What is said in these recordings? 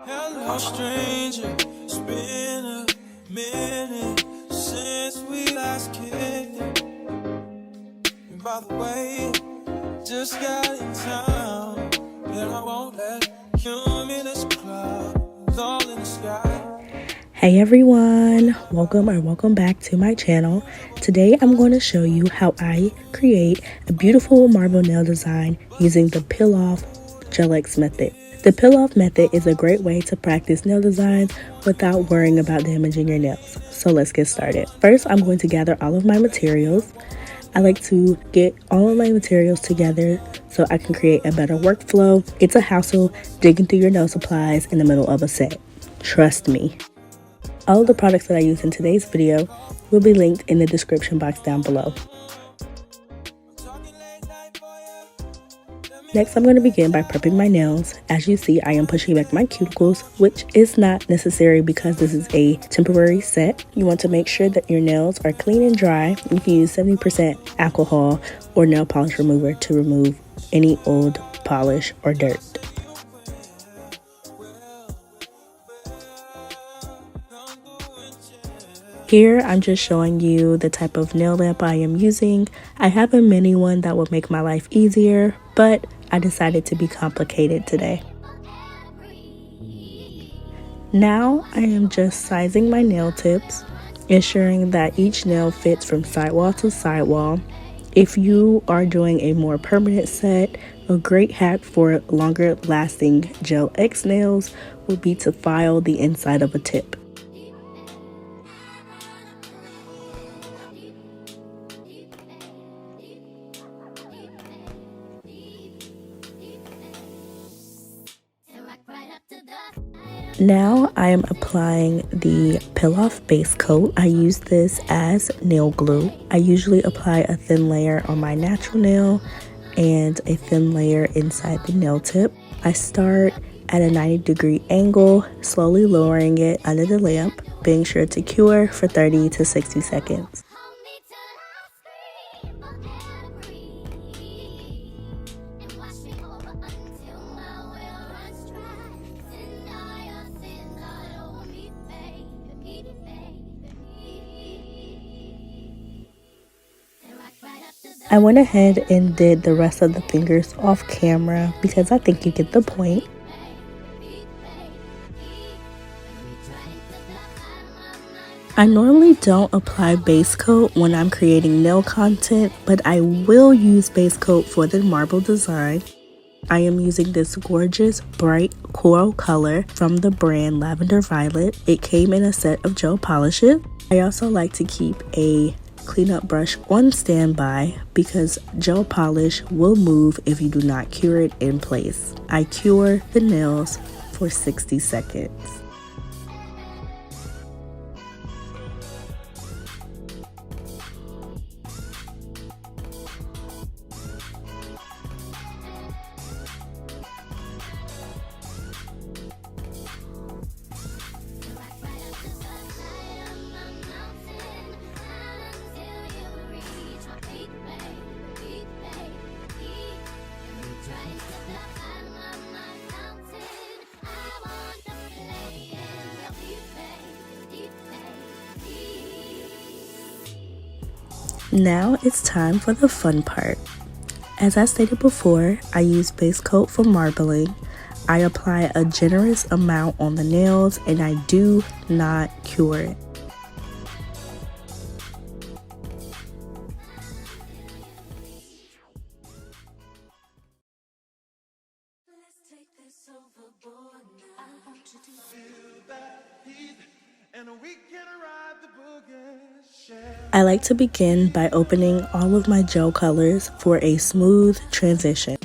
Hello, stranger. It's been a minute since we last kicked. And by the way, just got in town, and I won't let cumulus clouds all in the sky. Hey everyone, welcome back to my channel. Today I'm going to show you how I create a beautiful marble nail design using the peel off gel X method. The peel off method is a great way to practice nail designs without worrying about damaging your nails. So let's get started. First, I'm going to gather all of my materials. I like to get all of my materials together so I can create a better workflow. It's a hassle digging through your nail supplies in the middle of a set. Trust me. All of the products that I use in today's video will be linked in the description box down below. Next, I'm going to begin by prepping my nails. As you see, I am pushing back my cuticles, which is not necessary because this is a temporary set. You want to make sure that your nails are clean and dry. You can use 70% alcohol or nail polish remover to remove any old polish or dirt. Here, I'm just showing you the type of nail lamp I am using. I have a mini one that will make my life easier, but I decided to be complicated today. Now, I am just sizing my nail tips, ensuring that each nail fits from sidewall to sidewall. If you are doing a more permanent set, a great hack for longer lasting gel X nails would be to file the inside of a tip. Now I am applying the peel off base coat. I use this as nail glue. I usually apply a thin layer on my natural nail and a thin layer inside the nail tip. I start at a 90-degree angle, slowly lowering it under the lamp, being sure to cure for 30 to 60 seconds. I went ahead and did the rest of the fingers off camera because I think you get the point. I normally don't apply base coat when I'm creating nail content, but I will use base coat for the marble design. I am using this gorgeous bright coral color from the brand Lavender Violet. It came in a set of gel polishes. I also like to keep a cleanup brush on standby because gel polish will move if you do not cure it in place. I cure the nails for 60 seconds. Now it's time for the fun part. As I stated before, I use base coat for marbling. I apply a generous amount on the nails and I do not cure it. I like to begin by opening all of my gel colors for a smooth transition.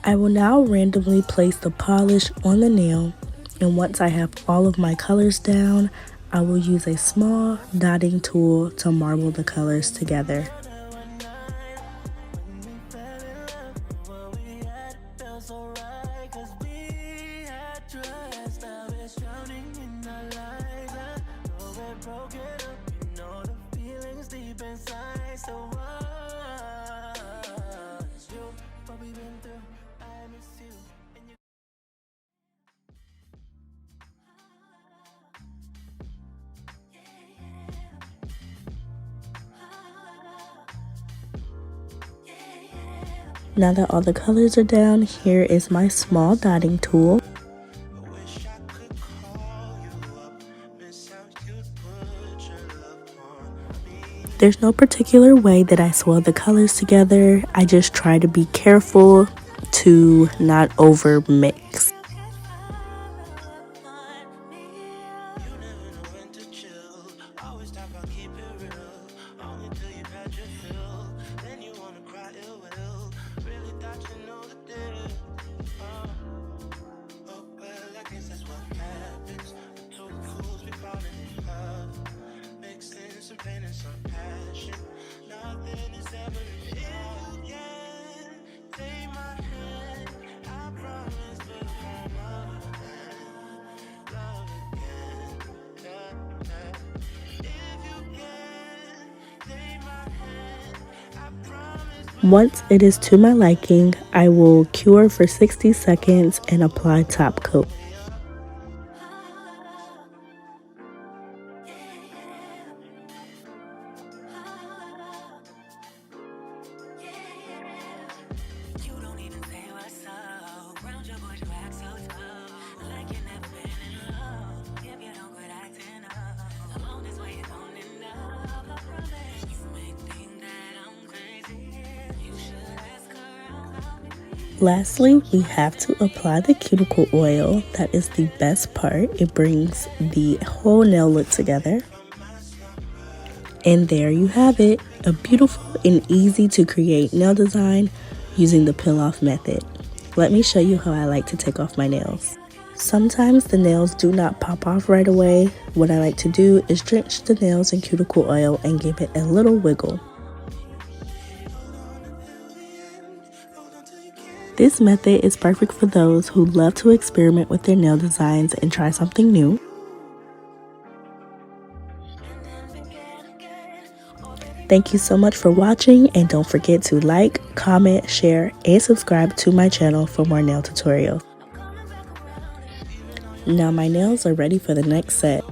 I will now randomly place the polish on the nail, and once I have all of my colors down, I will use a small dotting tool to marble the colors together. 'cause we had trust. Now it's drowning in our lives. I know we're broken up, you know the feelings deep inside. So what's you, what we've been through, I miss you. And you Now that all the colors are down, here is my small dotting tool. wish I could call you up, miss how you'd put your love on me. There's no particular way that I swirl the colors together. I just try to be careful to not over mix. You never know when to chill. Always talk about keep it real. Only till you've had your fill. Then you wanna cry ill will. Really thought you know the deal. Oh well, I guess that's what happens. The two fools be falling in love. Mixing some pain and some passion. Nothing is ever enough. If you can take my hand, I promise we'll fall love again. Love again. Yeah, yeah. If you can take my hand, I promise. Once it is to my liking, I will cure for 60 seconds and apply top coat. You don't even say what's up. Round your bush, you act so tough. Like you never been in love. If you don't quit acting up, alone this way you don't end up. I promise. You may think that I'm crazy. You should ask around about me. Lastly, we have to apply the cuticle oil. That is the best part. It brings the whole nail look together. And there you have it, a beautiful and easy to create nail design using the peel off method. Let me show you how I like to take off my nails. Sometimes the nails do not pop off right away. What I like to do is drench the nails in cuticle oil and give it a little wiggle. This method is perfect for those who love to experiment with their nail designs and try something new. Thank you so much for watching, and don't forget to like, comment, share, and subscribe to my channel for more nail tutorials. Now my nails are ready for the next set.